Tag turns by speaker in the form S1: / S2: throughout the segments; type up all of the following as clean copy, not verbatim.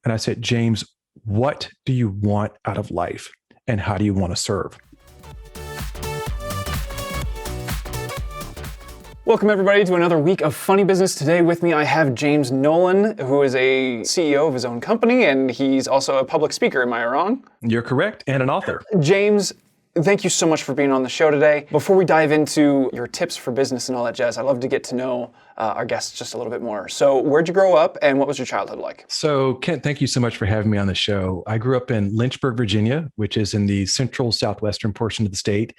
S1: And I said, James, what do you want out of life? And how do you want to serve?
S2: Welcome, everybody, to another week of Funny Business. Today with me, I have James Nowlin, who is a CEO of his own company, and he's also a public speaker. Am I wrong?
S1: You're correct, and an author.
S2: James, thank you so much for being on the show today. Before we dive into your tips for business and all that jazz, I'd love to get to know our guests just a little bit more. So where'd you grow up, and what was your childhood like?
S1: So, Kent, thank you so much for having me on the show. I grew up in Lynchburg, Virginia, which is in the central southwestern portion of the state.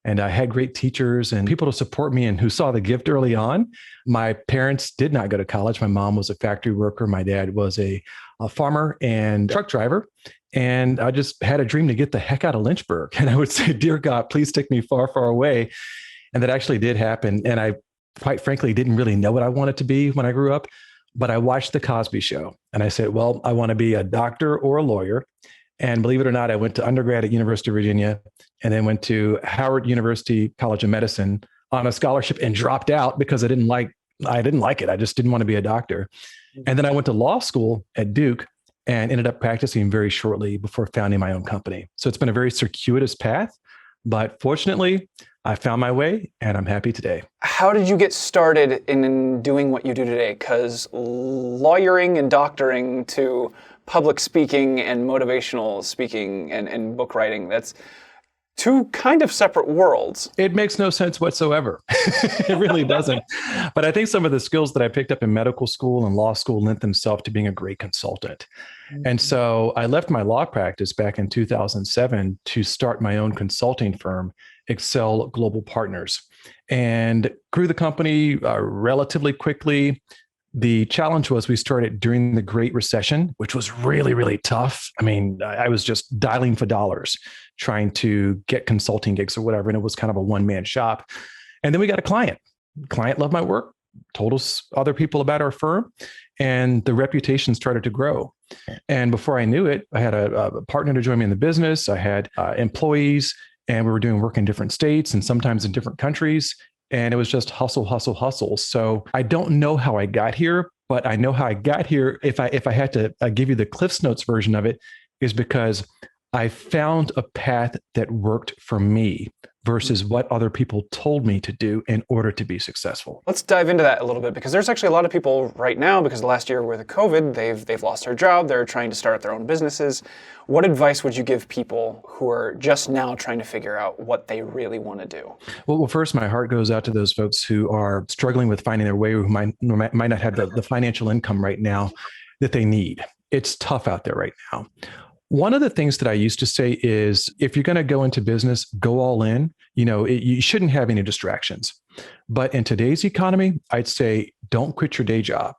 S1: And I had great teachers and people to support me and who saw the gift early on. My parents did not go to college. My mom was a factory worker. My dad was a farmer and truck driver. And I just had a dream to get the heck out of Lynchburg. And I would say, dear God, please take me far, far away. And that actually did happen. And I, quite frankly, didn't really know what I wanted to be when I grew up. But I watched The Cosby Show. And I said, well, I want to be a doctor or a lawyer. And believe it or not, I went to undergrad at University of Virginia and then went to Howard University College of Medicine on a scholarship and dropped out because I didn't like it. I just didn't want to be a doctor. And then I went to law school at Duke and ended up practicing very shortly before founding my own company. So it's been a very circuitous path, but fortunately, I found my way and I'm happy today.
S2: How did you get started in doing what you do today? Because lawyering and doctoring to public speaking and motivational speaking and book writing, that's two kind of separate worlds.
S1: It makes no sense whatsoever. It really doesn't. But I think some of the skills that I picked up in medical school and law school lent themselves to being a great consultant. Mm-hmm. And so I left my law practice back in 2007 to start my own consulting firm, Excel Global Partners, and grew the company relatively quickly. The challenge was we started during the Great Recession, which was really, really tough. I mean, I was just dialing for dollars, trying to get consulting gigs or whatever. And it was kind of a one-man shop. And then we got a client. Client loved my work, told us other people about our firm, and the reputation started to grow. And before I knew it, I had a partner to join me in the business. I had employees, and we were doing work in different states and sometimes in different countries. And it was just hustle, hustle, hustle. So I don't know how I got here, but I know how I got here. If I had to give you the Cliff's Notes version of it, is because I found a path that worked for me versus what other people told me to do in order to be successful.
S2: Let's dive into that a little bit, because there's actually a lot of people right now, because last year with COVID, they've lost their job, they're trying to start their own businesses. What advice would you give people who are just now trying to figure out what they really want to do?
S1: Well, first, my heart goes out to those folks who are struggling with finding their way, who might not have the financial income right now that they need. It's tough out there right now. One of the things that I used to say is, if you're going to go into business, go all in. You shouldn't have any distractions. But in today's economy, I'd say don't quit your day job.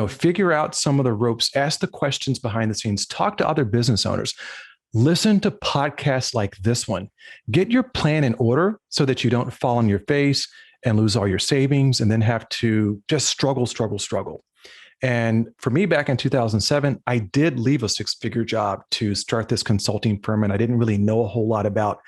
S1: Figure out some of the ropes, ask the questions behind the scenes, talk to other business owners, listen to podcasts like this one, get your plan in order so that you don't fall on your face and lose all your savings and then have to just struggle. And for me, back in 2007, I did leave a six-figure job to start this consulting firm. And I didn't really know a whole lot about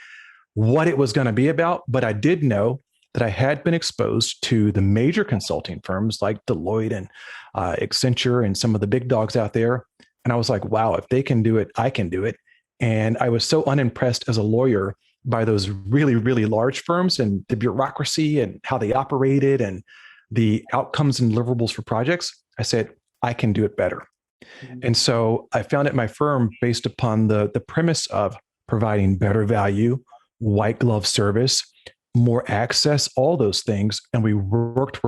S1: what it was going to be about, but I did know that I had been exposed to the major consulting firms like Lloyd and Accenture and some of the big dogs out there. And I was like, wow, if they can do it, I can do it. And I was so unimpressed as a lawyer by those really, really large firms and the bureaucracy and how they operated and the outcomes and deliverables for projects. I said, I can do it better. Mm-hmm. And so I founded my firm based upon the premise of providing better value, white glove service, more access, all those things. And we worked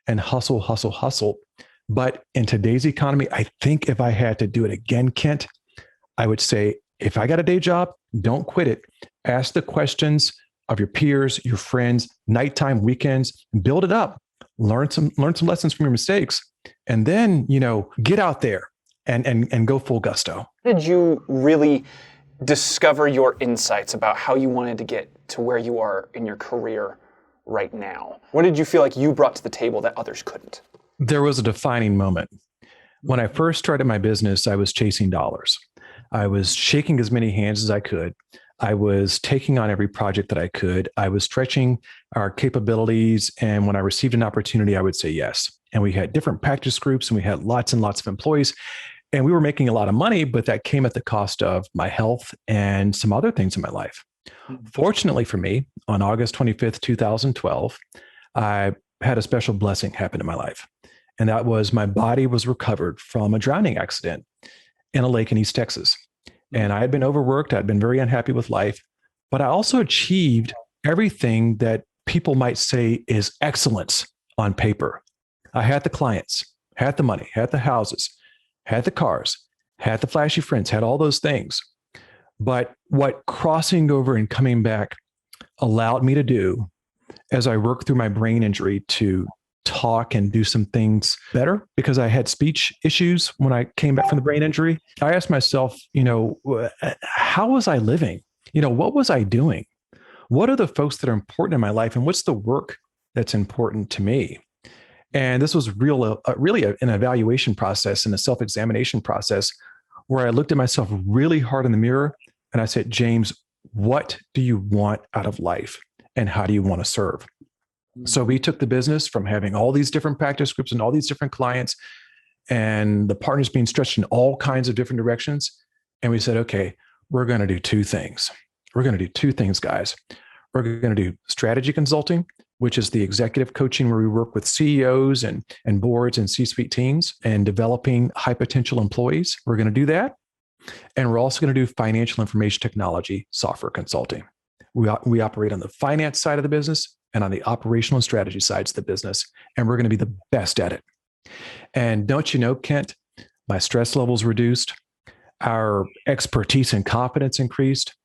S1: and hustle. But in today's economy, I think if I had to do it again, Kent, I would say, if I got a day job, don't quit it. Ask the questions of your peers, your friends, nighttime, weekends, build it up. Learn some lessons from your mistakes, and then, get out there and go full gusto.
S2: How did you really discover your insights about how you wanted to get to where you are in your career right now? What did you feel like you brought to the table that others couldn't?
S1: There was a defining moment. When I first started my business, I was chasing dollars. I was shaking as many hands as I could. I was taking on every project that I could. I was stretching our capabilities. And when I received an opportunity, I would say yes. And we had different practice groups and we had lots and lots of employees. And we were making a lot of money, but that came at the cost of my health and some other things in my life. Fortunately for me, on August 25th, 2012, I had a special blessing happen in my life. And that was my body was recovered from a drowning accident in a lake in East Texas. And I had been overworked. I'd been very unhappy with life, but I also achieved everything that people might say is excellence on paper. I had the clients, had the money, had the houses, had the cars, had the flashy friends, had all those things. But what crossing over and coming back allowed me to do as I worked through my brain injury to talk and do some things better because I had speech issues when I came back from the brain injury. I asked myself, how was I living? What was I doing? What are the folks that are important in my life? And what's the work that's important to me? And this was really an evaluation process and a self-examination process where I looked at myself really hard in the mirror and I said, James, what do you want out of life? And how do you want to serve? So we took the business from having all these different practice groups and all these different clients and the partners being stretched in all kinds of different directions. And we said, okay, we're going to do two things. We're going to do two things, guys. We're going to do strategy consulting, which is the executive coaching where we work with CEOs and boards and C-suite teams and developing high potential employees. We're going to do that. And we're also going to do financial information technology software consulting. We operate on the finance side of the business and on the operational and strategy sides of the business. And we're going to be the best at it. And don't you know, Kent, my stress levels reduced, our expertise and confidence increased.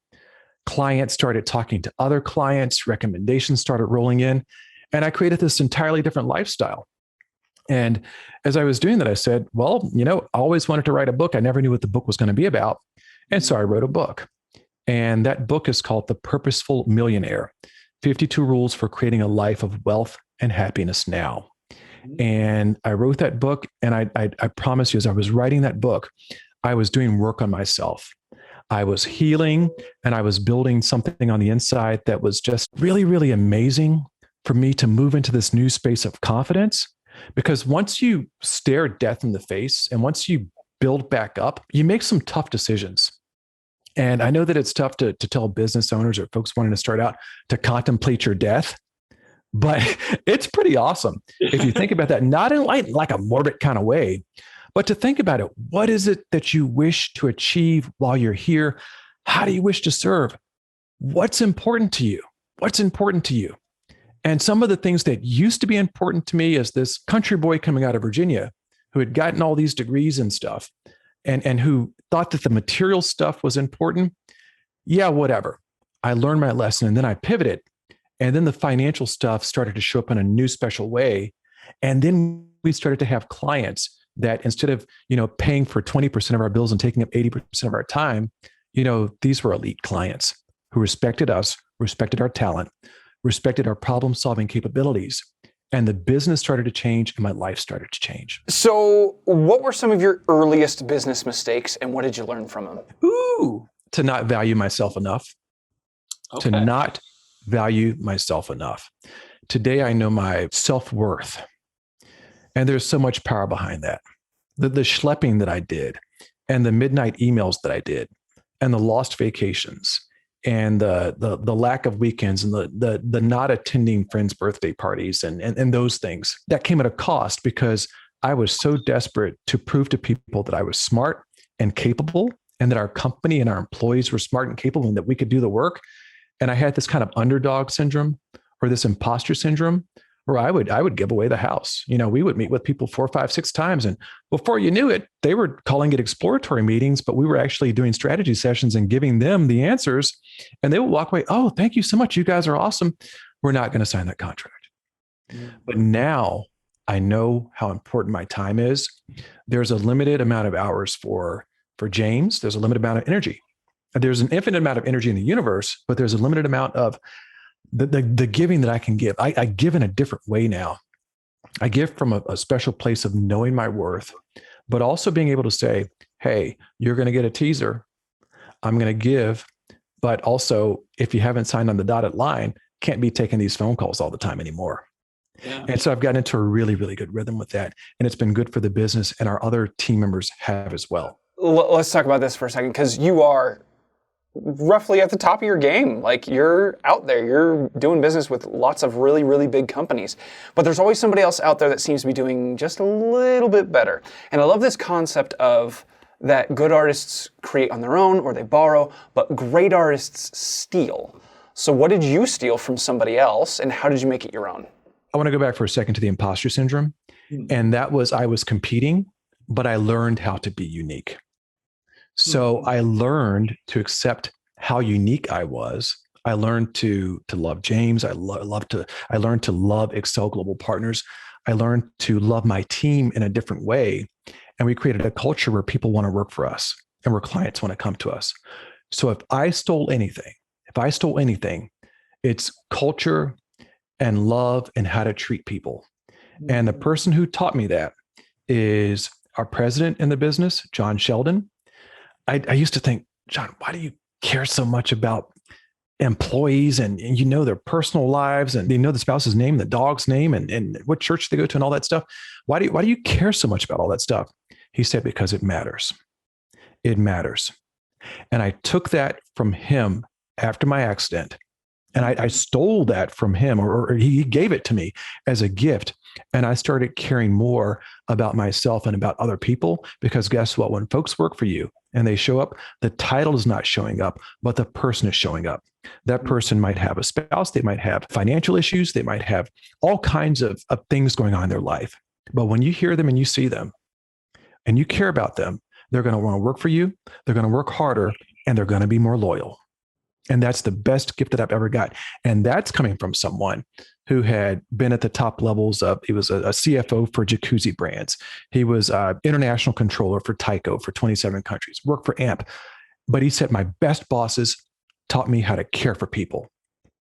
S1: Clients started talking to other clients, recommendations started rolling in, and I created this entirely different lifestyle. And as I was doing that, I said, well, I always wanted to write a book. I never knew what the book was going to be about. And so I wrote a book. And that book is called The Purposeful Millionaire, 52 Rules for Creating a Life of Wealth and Happiness Now. And I wrote that book. And I promise you, as I was writing that book, I was doing work on myself. I was healing and I was building something on the inside that was just really, really amazing for me to move into this new space of confidence. Because once you stare death in the face and once you build back up, you make some tough decisions. And I know that it's tough to tell business owners or folks wanting to start out to contemplate your death, but it's pretty awesome. If you think about that, not in like a morbid kind of way, but to think about it. What is it that you wish to achieve while you're here? How do you wish to serve? What's important to you? What's important to you? And some of the things that used to be important to me as this country boy coming out of Virginia who had gotten all these degrees and stuff and who thought that the material stuff was important. Yeah, whatever. I learned my lesson and then I pivoted. And then the financial stuff started to show up in a new special way. And then we started to have clients that instead of, paying for 20% of our bills and taking up 80% of our time, these were elite clients who respected us, respected our talent, respected our problem-solving capabilities. And the business started to change and my life started to change.
S2: So what were some of your earliest business mistakes and what did you learn from them?
S1: To not value myself enough.
S3: Okay.
S1: To not value myself enough. Today, I know my self-worth. And there's so much power behind that. The schlepping that I did and the midnight emails that I did and the lost vacations and the lack of weekends and the not attending friends' birthday parties and those things that came at a cost because I was so desperate to prove to people that I was smart and capable and that our company and our employees were smart and capable and that we could do the work. And I had this kind of underdog syndrome or this imposter syndrome where I would give away the house. We would meet with people 4, 5, 6 times. And before you knew it, they were calling it exploratory meetings, but we were actually doing strategy sessions and giving them the answers. And they would walk away, oh, thank you so much. You guys are awesome. We're not going to sign that contract. But now I know how important my time is. There's a limited amount of hours for James. There's a limited amount of energy. There's an infinite amount of energy in the universe, but there's a limited amount of the giving that I can give. I give in a different way now. I give from a special place of knowing my worth, but also being able to say, hey, you're going to get a teaser. I'm going to give, but also if you haven't signed on the dotted line, can't be taking these phone calls all the time anymore.
S2: Yeah.
S1: And so I've gotten into a really, really good rhythm with that. And it's been good for the business, and our other team members have as well.
S2: Let's talk about this for a second, because you are roughly at the top of your game. Like, you're out there, you're doing business with lots of really, really big companies. But there's always somebody else out there that seems to be doing just a little bit better. And I love this concept of that good artists create on their own or they borrow, but great artists steal. So what did you steal from somebody else, and how did you make it your own?
S1: I want to go back for a second to the imposter syndrome. And that was, I was competing, but I learned how to be unique. So I learned to accept how unique I was. I learned to love James. I learned to love Excel Global Partners. I learned to love my team in a different way. And we created a culture where people want to work for us and where clients want to come to us. So if I stole anything, it's culture and love and how to treat people. And the person who taught me that is our president in the business, John Sheldon. I used to think, John, why do you care so much about employees and you know their personal lives and you know the spouse's name, the dog's name, and what church they go to and all that stuff? Why do you care so much about all that stuff? He said, because it matters. It matters. And I took that from him after my accident. And I stole that from him, or he gave it to me as a gift. And I started caring more about myself and about other people, because guess what? When folks work for you and they show up, the title is not showing up, but the person is showing up. That person might have a spouse. They might have financial issues. They might have all kinds of things going on in their life. But when you hear them and you see them and you care about them, they're going to want to work for you. They're going to work harder, and they're going to be more loyal. And that's the best gift that I've ever got. And that's coming from someone who had been at the top levels of, he was a CFO for jacuzzi brands. He was an international controller for Tyco for 27 countries, worked for AMP. But he said, my best bosses taught me how to care for people.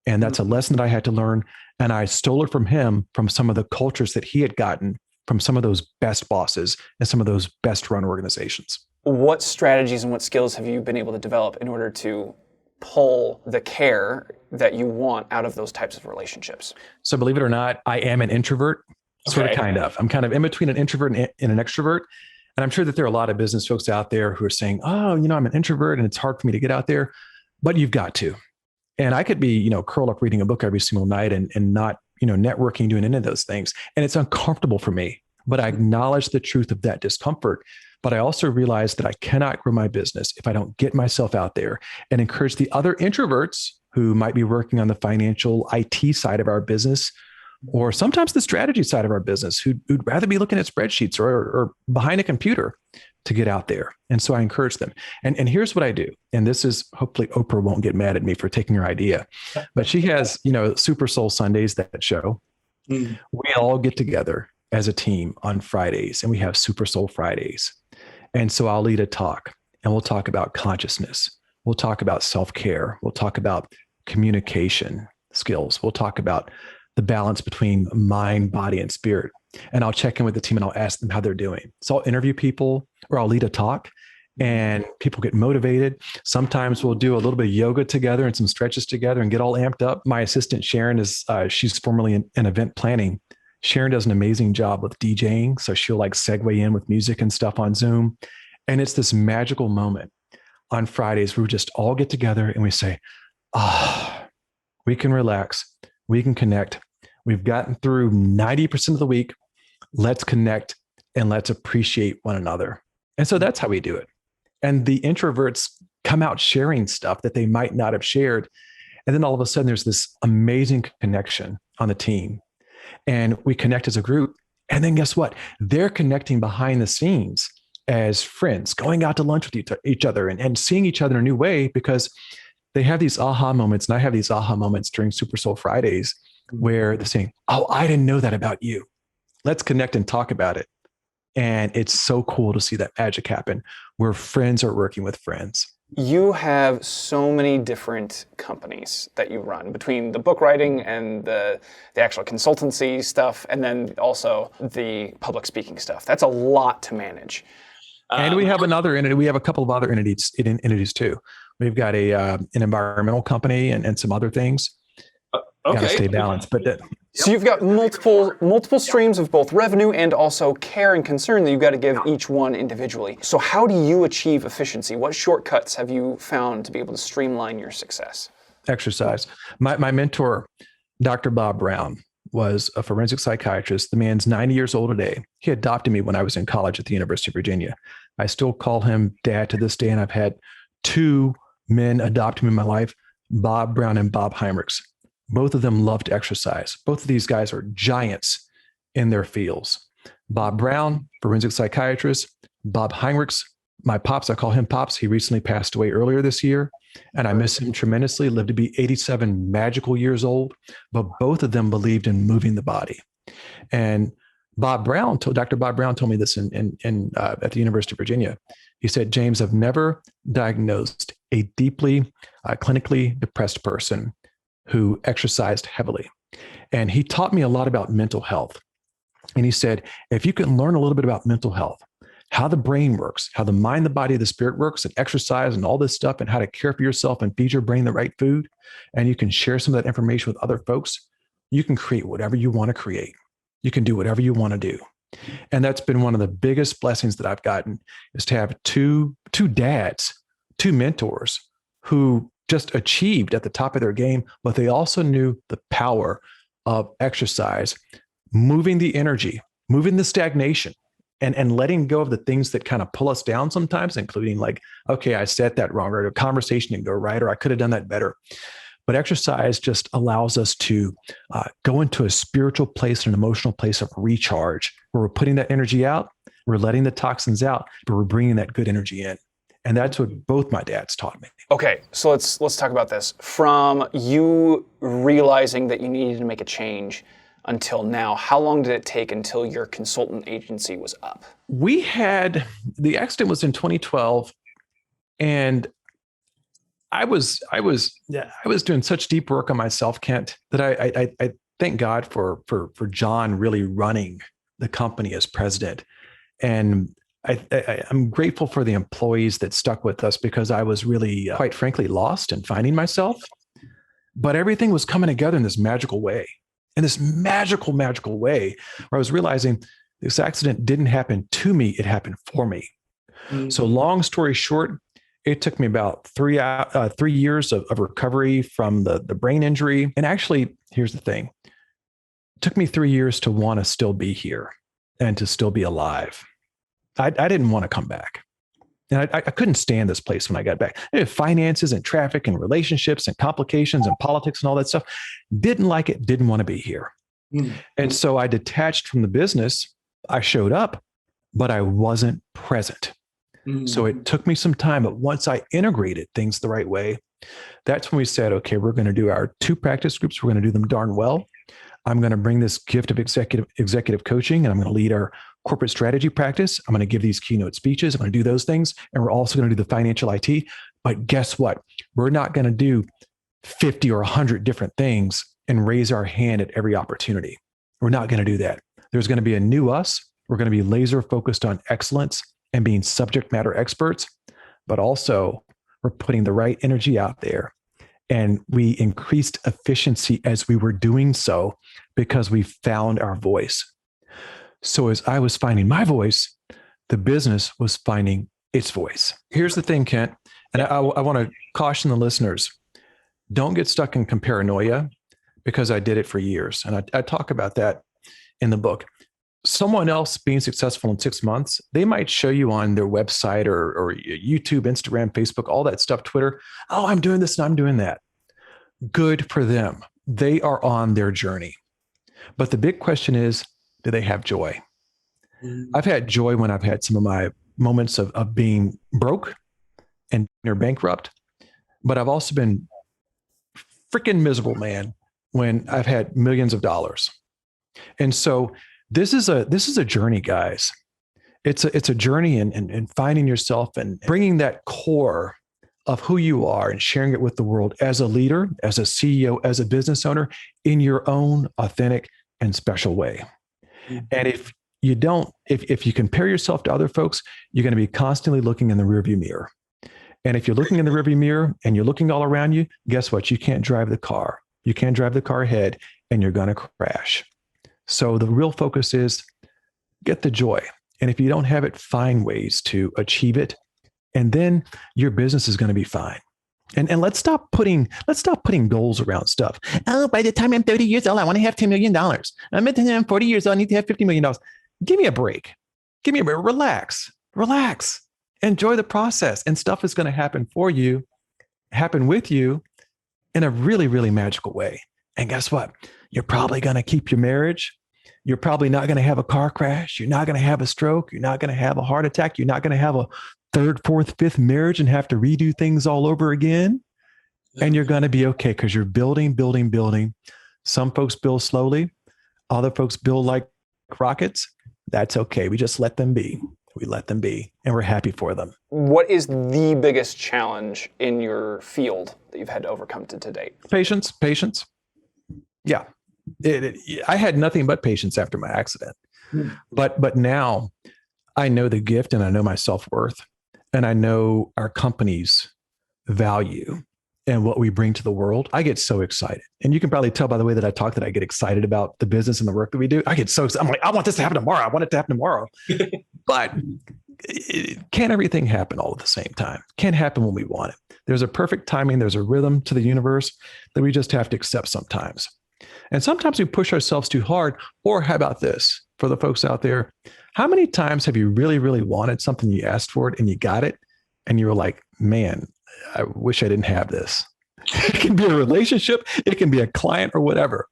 S1: And that's a lesson that I had to learn. And I stole it from him, from some of the cultures that he had gotten from some of those best bosses and some of those best run organizations.
S2: What strategies and what skills have you been able to develop in order to pull the care that you want out of those types of relationships?
S1: So believe it or not, I am an introvert, sort of, kind of. I'm kind of in between an introvert and an extrovert. And I'm sure that there are a lot of business folks out there who are saying, oh, I'm an introvert and it's hard for me to get out there, but you've got to. And I could be, curled up reading a book every single night and not, networking, doing any of those things. And it's uncomfortable for me, but I acknowledge the truth of that discomfort. But I also realize that I cannot grow my business if I don't get myself out there and encourage the other introverts who might be working on the financial IT side of our business, or sometimes the strategy side of our business, who'd rather be looking at spreadsheets or behind a computer, to get out there. And so I encourage them. And here's what I do. And this is, hopefully Oprah won't get mad at me for taking her idea, but she has, Super Soul Sundays, that show. We all get together as a team on Fridays, and we have Super Soul Fridays. And so I'll lead a talk, and we'll talk about consciousness. We'll talk about self-care. We'll talk about communication skills. We'll talk about the balance between mind, body, and spirit. And I'll check in with the team and I'll ask them how they're doing. So I'll interview people, or I'll lead a talk, and people get motivated. Sometimes we'll do a little bit of yoga together and some stretches together and get all amped up. My assistant, Sharon, she's formerly in event planning. Sharon does an amazing job with DJing. So she'll segue in with music and stuff on Zoom. And it's this magical moment on Fridays where we just all get together and we say, we can relax. We can connect. We've gotten through 90% of the week. Let's connect and let's appreciate one another. And so that's how we do it. And the introverts come out sharing stuff that they might not have shared. And then all of a sudden there's this amazing connection on the team. And we connect as a group. And then guess what? They're connecting behind the scenes as friends, going out to lunch with each other and seeing each other in a new way, because they have these aha moments. And I have these aha moments during Super Soul Fridays where they're saying, oh, I didn't know that about you. Let's connect and talk about it. And it's so cool to see that magic happen where friends are working with friends.
S2: You have so many different companies that you run, between the book writing and the actual consultancy stuff, and then also the public speaking stuff. That's a lot to manage.
S1: And we have another entity. We have a couple of other entities too. We've got an environmental company and some other things.
S2: Okay.
S1: Got to stay balanced. But
S2: So you've got multiple streams of both revenue and also care and concern that you've got to give each one individually. So how do you achieve efficiency? What shortcuts have you found to be able to streamline your success?
S1: Exercise. My mentor, Dr. Bob Brown, was a forensic psychiatrist. The man's 90 years old today. He adopted me when I was in college at the University of Virginia. I still call him dad to this day, and I've had two men adopt me in my life, Bob Brown and Bob Heinrichs. Both of them love to exercise. Both of these guys are giants in their fields. Bob Brown, forensic psychiatrist. Bob Heinrichs, my pops, I call him Pops. He recently passed away earlier this year, and I miss him tremendously. Lived to be 87 magical years old, but both of them believed in moving the body. And Dr. Bob Brown told me this at the University of Virginia. He said, James, I've never diagnosed a deeply clinically depressed person who exercised heavily. And he taught me a lot about mental health. And he said, if you can learn a little bit about mental health, how the brain works, how the mind, the body, the spirit works, and exercise and all this stuff, and how to care for yourself and feed your brain the right food, and you can share some of that information with other folks, you can create whatever you want to create. You can do whatever you want to do. And that's been one of the biggest blessings that I've gotten, is to have two dads, two mentors who just achieved at the top of their game, but they also knew the power of exercise, moving the energy, moving the stagnation, and letting go of the things that kind of pull us down sometimes, including like, okay, I said that wrong, or a conversation didn't go right, or I could have done that better. But exercise just allows us to go into a spiritual place, an emotional place of recharge, where we're putting that energy out, we're letting the toxins out, but we're bringing that good energy in. And that's what both my dads taught me.
S2: Okay, so let's talk about this. From you realizing that you needed to make a change until now, how long did it take until your consultant agency was up?
S1: The accident was in 2012, and I was doing such deep work on myself, Kent, that I thank God for John really running the company as president. And I'm grateful for the employees that stuck with us, because I was really, quite frankly, lost and finding myself. But everything was coming together in this magical way, where I was realizing this accident didn't happen to me, it happened for me. Mm-hmm. So long story short, it took me about 3 years of recovery from the brain injury. And actually, here's the thing. It took me 3 years to want to still be here and to still be alive. I didn't want to come back. And I couldn't stand this place when I got back. Finances and traffic and relationships and complications and politics and all that stuff. Didn't like it, didn't want to be here. Mm-hmm. And so I detached from the business. I showed up, but I wasn't present. Mm-hmm. So it took me some time, but once I integrated things the right way, that's when we said, okay, we're going to do our 2 practice groups. We're going to do them darn well. I'm going to bring this gift of executive coaching, and I'm going to lead our corporate strategy practice. I'm going to give these keynote speeches. I'm going to do those things. And we're also going to do the financial IT. But guess what? We're not going to do 50 or 100 different things and raise our hand at every opportunity. We're not going to do that. There's going to be a new us. We're going to be laser focused on excellence and being subject matter experts, but also we're putting the right energy out there. And we increased efficiency as we were doing so, because we found our voice. So as I was finding my voice, the business was finding its voice. Here's the thing, Kent, and I want to caution the listeners, don't get stuck in paranoia, because I did it for years. And I talk about that in the book. Someone else being successful in 6 months, they might show you on their website or YouTube, Instagram, Facebook, all that stuff, Twitter. Oh, I'm doing this and I'm doing that. Good for them. They are on their journey. But the big question is, do they have joy? I've had joy when I've had some of my moments of being broke and or bankrupt, but I've also been freaking miserable, man, when I've had millions of dollars. And so this is a journey, guys. It's a journey in finding yourself and bringing that core of who you are and sharing it with the world as a leader, as a CEO, as a business owner, in your own authentic and special way. Mm-hmm. And if you compare yourself to other folks, you're going to be constantly looking in the rearview mirror. And if you're looking in the rearview mirror and you're looking all around you, guess what? You can't drive the car. You can't drive the car ahead, and you're going to crash. So the real focus is get the joy. And if you don't have it, find ways to achieve it. And then your business is going to be fine. And let's stop putting goals around stuff. Oh, by the time I'm 30 years old, I want to have $10 million. I'm at the time I'm 40 years old, I need to have $50 million. Give me a break. Give me a break. Relax. Enjoy the process. And stuff is going to happen with you in a really, really magical way. And guess what? You're probably going to keep your marriage. You're probably not going to have a car crash. You're not going to have a stroke. You're not going to have a heart attack. You're not going to have a third, fourth, fifth marriage and have to redo things all over again. And you're going to be okay because you're building. Some folks build slowly. Other folks build like rockets. That's okay. We just let them be. And we're happy for them.
S2: What is the biggest challenge in your field that you've had to overcome to date?
S1: Patience. Yeah. I had nothing but patience after my accident. But now I know the gift and I know my self-worth and I know our company's value and what we bring to the world. I get so excited. And you can probably tell by the way that I talk that I get excited about the business and the work that we do. I get so excited. I'm like, I want this to happen tomorrow. I want it to happen tomorrow. But can't everything happen all at the same time? Can't happen when we want it. There's a perfect timing. There's a rhythm to the universe that we just have to accept sometimes. And sometimes we push ourselves too hard. Or how about this for the folks out there? How many times have you really, really wanted something, you asked for it and you got it? And you were like, man, I wish I didn't have this. It can be a relationship. It can be a client or whatever.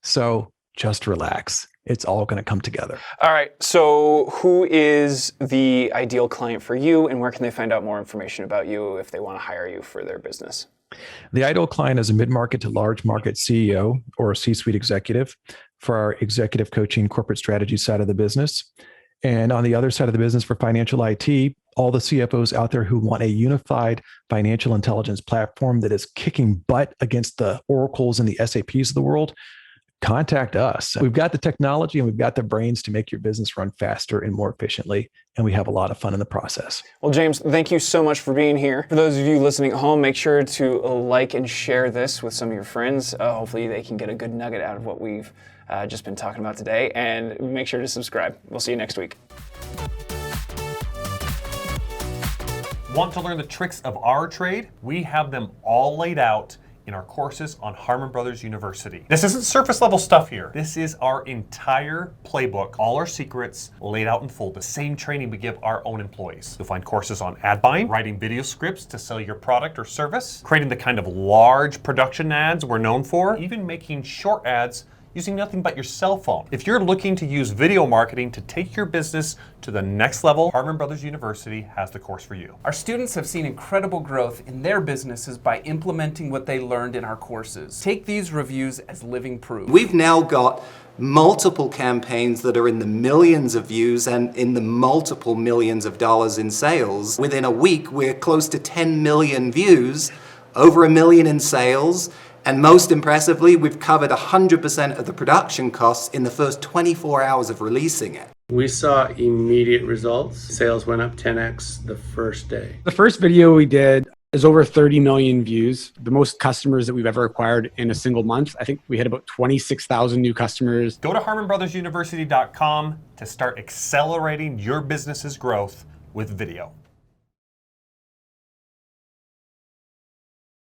S1: So just relax. It's all going to come together.
S2: All right. So who is the ideal client for you and where can they find out more information about you if they want to hire you for their business?
S1: The ideal client is a mid-market to large market CEO or a C-suite executive for our executive coaching corporate strategy side of the business. And on the other side of the business for financial IT, all the CFOs out there who want a unified financial intelligence platform that is kicking butt against the Oracles and the SAPs of the world, contact us. We've got the technology and we've got the brains to make your business run faster and more efficiently. And we have a lot of fun in the process.
S2: Well, James, thank you so much for being here. For those of you listening at home, make sure to like and share this with some of your friends. Hopefully they can get a good nugget out of what we've just been talking about today. And make sure to subscribe. We'll see you next week.
S3: Want to learn the tricks of our trade? We have them all laid out in our courses on Harmon Brothers University. This isn't surface level stuff here. This is our entire playbook, all our secrets laid out in full, the same training we give our own employees. You'll find courses on ad buying, writing video scripts to sell your product or service, creating the kind of large production ads we're known for, even making short ads using nothing but your cell phone. If you're looking to use video marketing to take your business to the next level, Harmon Brothers University has the course for you.
S4: Our students have seen incredible growth in their businesses by implementing what they learned in our courses. Take these reviews as living proof.
S5: We've now got multiple campaigns that are in the millions of views and in the multiple millions of dollars in sales. Within a week, we're close to 10 million views, over $1 million in sales, and most impressively, we've covered 100% of the production costs in the first 24 hours of releasing it.
S6: We saw immediate results. Sales went up 10x the first day.
S7: The first video we did is over 30 million views, the most customers that we've ever acquired in a single month. I think we had about 26,000 new customers.
S3: Go to HarmonBrothersUniversity.com to start accelerating your business's growth with video.